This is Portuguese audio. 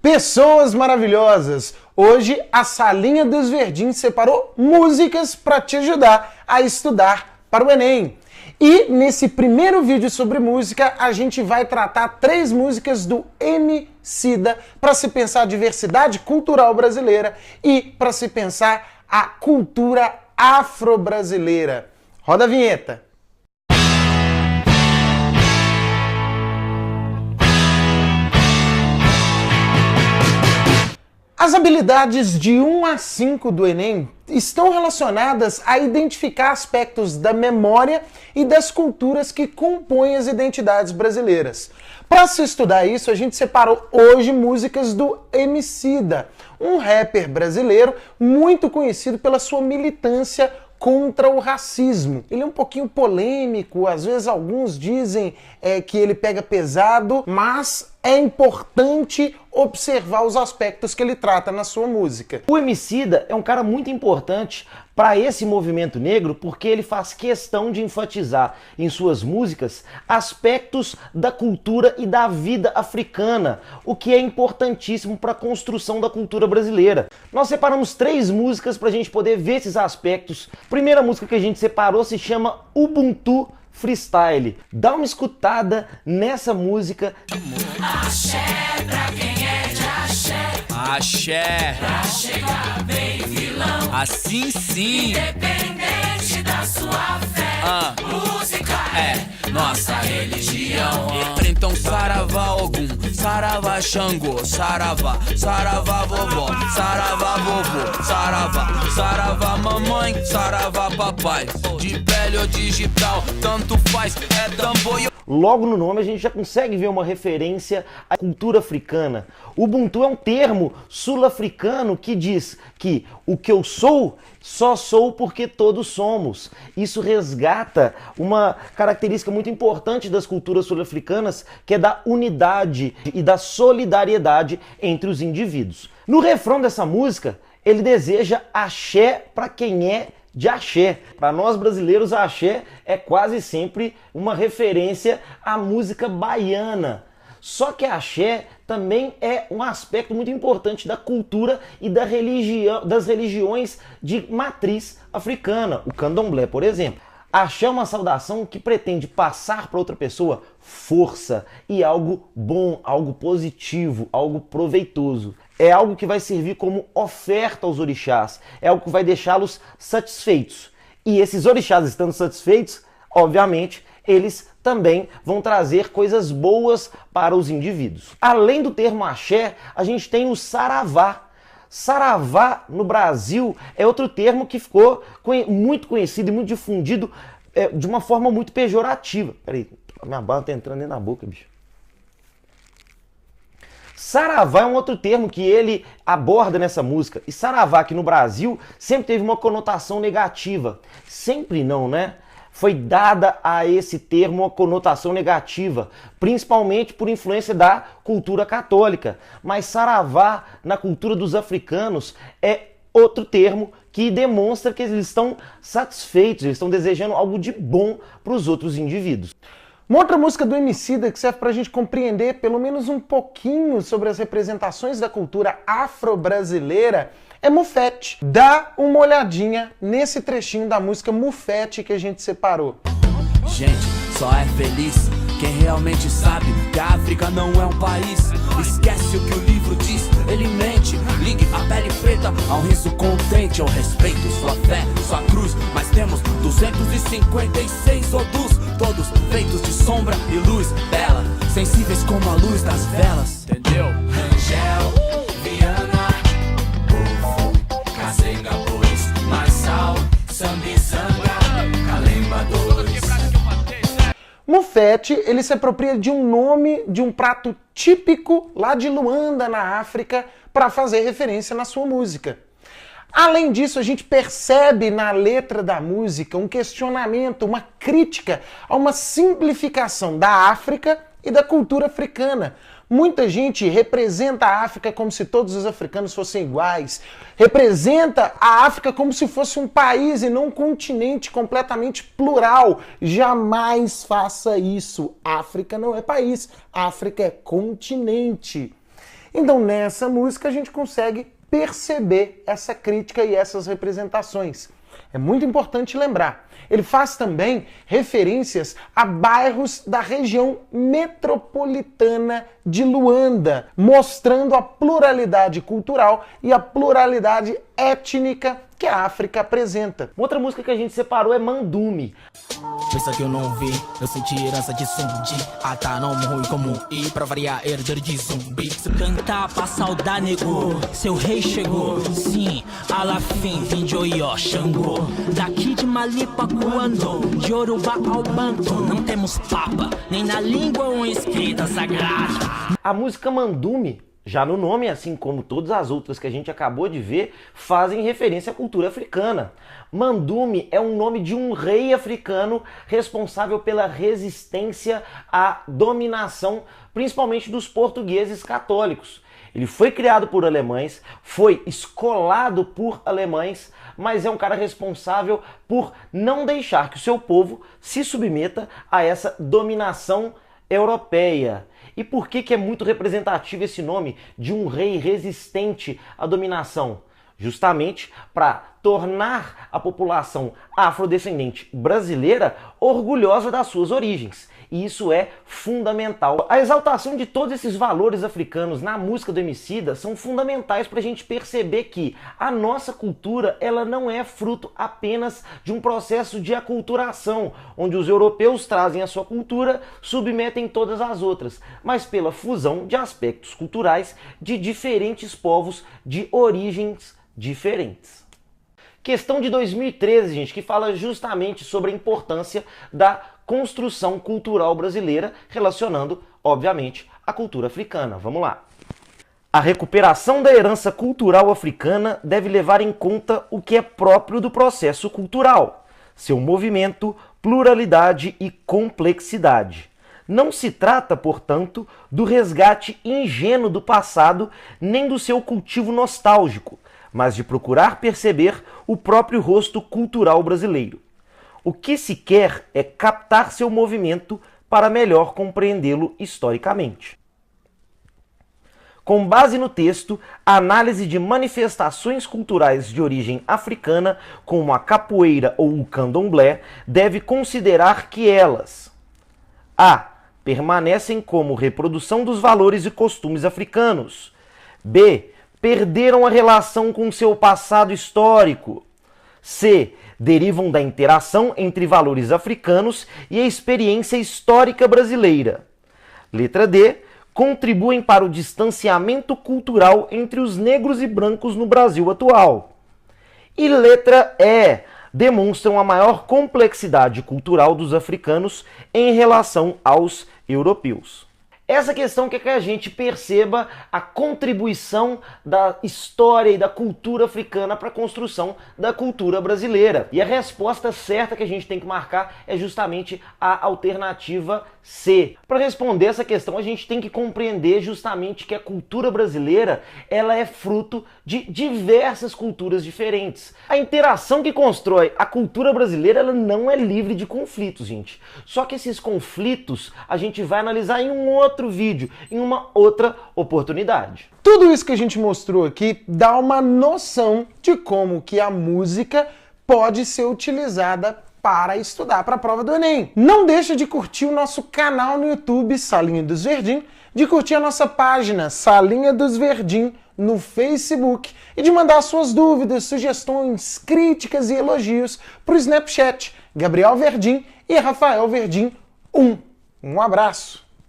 Pessoas maravilhosas! Hoje a Salinha dos Verdinhos separou músicas para te ajudar a estudar para o Enem. E nesse primeiro vídeo sobre música, a gente vai tratar 3 músicas do Emicida para se pensar a diversidade cultural brasileira e para se pensar a cultura afro-brasileira. Roda a vinheta! As habilidades de 1 a 5 do Enem estão relacionadas a identificar aspectos da memória e das culturas que compõem as identidades brasileiras. Para se estudar isso, a gente separou hoje músicas do Emicida, um rapper brasileiro muito conhecido pela sua militância contra o racismo. Ele é um pouquinho polêmico, às vezes alguns dizem que ele pega pesado, mas é importante observar os aspectos que ele trata na sua música. O Emicida é um cara muito importante para esse movimento negro porque ele faz questão de enfatizar em suas músicas aspectos da cultura e da vida africana, o que é importantíssimo para a construção da cultura brasileira. Nós separamos 3 músicas para a gente poder ver esses aspectos. A primeira música que a gente separou se chama Ubuntu Freestyle. Dá uma escutada nessa música. Axé pra quem é de axé. Axé. Pra chegar bem vilão. Assim sim. Independente da sua fé. Música é nossa religião. Então saravá Ogum, saravá Xangô, saravá, saravá vovó, saravá vovô, saravá, saravá mamãe, saravá papai. De pele ou digital, tanto faz, é tambor e... Logo no nome a gente já consegue ver uma referência à cultura africana. Ubuntu é um termo sul-africano que diz que o que eu sou, só sou porque todos somos. Isso resgata uma característica muito importante das culturas sul-africanas, que é da unidade e da solidariedade entre os indivíduos. No refrão dessa música, ele deseja axé para quem é de axé. Para nós brasileiros, a axé é quase sempre uma referência à música baiana. Só que a axé também é um aspecto muito importante da cultura e da religião, das religiões de matriz africana, o candomblé, por exemplo. A axé é uma saudação que pretende passar para outra pessoa força e algo bom, algo positivo, algo proveitoso. É algo que vai servir como oferta aos orixás, é algo que vai deixá-los satisfeitos. E esses orixás estando satisfeitos, obviamente, eles também vão trazer coisas boas para os indivíduos. Além do termo axé, a gente tem o saravá. Saravá no Brasil é outro termo que ficou muito conhecido e muito difundido de uma forma muito pejorativa. Peraí, minha bala tá entrando dentro da boca, bicho. Saravá é um outro termo que ele aborda nessa música. E saravá aqui no Brasil sempre teve uma conotação negativa. Sempre não, né? Foi dada a esse termo uma conotação negativa, principalmente por influência da cultura católica. Mas saravá, na cultura dos africanos, é outro termo que demonstra que eles estão satisfeitos, eles estão desejando algo de bom para os outros indivíduos. Uma outra música do Emicida que serve para a gente compreender pelo menos um pouquinho sobre as representações da cultura afro-brasileira é Mufete. Dá uma olhadinha nesse trechinho da música Mufete que a gente separou. Gente, só é feliz quem realmente sabe que a África não é um país. Esquece o que o livro diz, ele mente. Ligue a pele preta ao riso contente. Eu respeito sua fé, sua cruz, mas temos 256 odus, todos feitos de sombra e luz bela, sensíveis como a luz das velas. Entendeu? Angel, Viana, Povo, Kazenga, Bois, Marçal, Sambizanga, Kalemba, Dores. Mufete, ele se apropria de um nome de um prato típico lá de Luanda, na África, para fazer referência na sua música. Além disso, a gente percebe na letra da música um questionamento, uma crítica a uma simplificação da África e da cultura africana. Muita gente representa a África como se todos os africanos fossem iguais, representa a África como se fosse um país e não um continente completamente plural. Jamais faça isso. África não é país, África é continente. Então nessa música a gente consegue perceber essa crítica e essas representações. É muito importante lembrar, ele faz também referências a bairros da região metropolitana de Luanda, mostrando a pluralidade cultural e a pluralidade étnica que a África apresenta. Outra música que a gente separou é Mandume. Pensa que eu não vi, eu senti herança de zumbi. Ata não ruim como ir pra variar herder de zumbi. Se cantar pra saudar nego, seu rei chegou. Sim, Alafim, vim de Oió, Xangô. Daqui de Malipa, Cuando, de Yorubá ao Banto. Não temos papa, nem na língua ou escrita sagrada. A música Mandume, já no nome, assim como todas as outras que a gente acabou de ver, fazem referência à cultura africana. Mandume é um nome de um rei africano responsável pela resistência à dominação, principalmente dos portugueses católicos. Ele foi criado por alemães, foi escolado por alemães, mas é um cara responsável por não deixar que o seu povo se submeta a essa dominação europeia. E por que é muito representativo esse nome de um rei resistente à dominação? Justamente para tornar a população afrodescendente brasileira orgulhosa das suas origens. E isso é fundamental. A exaltação de todos esses valores africanos na música do Emicida são fundamentais para a gente perceber que a nossa cultura ela não é fruto apenas de um processo de aculturação, onde os europeus trazem a sua cultura, submetem todas as outras, mas pela fusão de aspectos culturais de diferentes povos de origens diferentes. Questão de 2013, gente, que fala justamente sobre a importância da construção cultural brasileira, relacionando, obviamente, a cultura africana. Vamos lá. A recuperação da herança cultural africana deve levar em conta o que é próprio do processo cultural, seu movimento, pluralidade e complexidade. Não se trata, portanto, do resgate ingênuo do passado, nem do seu cultivo nostálgico, mas de procurar perceber o próprio rosto cultural brasileiro. O que se quer é captar seu movimento para melhor compreendê-lo historicamente. Com base no texto, a análise de manifestações culturais de origem africana, como a capoeira ou o candomblé, deve considerar que elas: a. permanecem como reprodução dos valores e costumes africanos. B. perderam a relação com seu passado histórico. C. derivam da interação entre valores africanos e a experiência histórica brasileira. Letra D. contribuem para o distanciamento cultural entre os negros e brancos no Brasil atual. E letra E. demonstram a maior complexidade cultural dos africanos em relação aos europeus. Essa questão quer que a gente perceba a contribuição da história e da cultura africana para a construção da cultura brasileira. E a resposta certa que a gente tem que marcar é justamente a alternativa C. Para responder essa questão, a gente tem que compreender justamente que a cultura brasileira ela é fruto de diversas culturas diferentes. A interação que constrói a cultura brasileira ela não é livre de conflitos, gente. Só que esses conflitos a gente vai analisar em um outro vídeo, em uma outra oportunidade. Tudo isso que a gente mostrou aqui dá uma noção de como que a música pode ser utilizada para estudar para a prova do Enem. Não deixa de curtir o nosso canal no YouTube, Salinha dos Verdim, de curtir a nossa página Salinha dos Verdim no Facebook e de mandar suas dúvidas, sugestões, críticas e elogios para o Snapchat Gabriel Verdim e Rafael Verdim 1. Um abraço!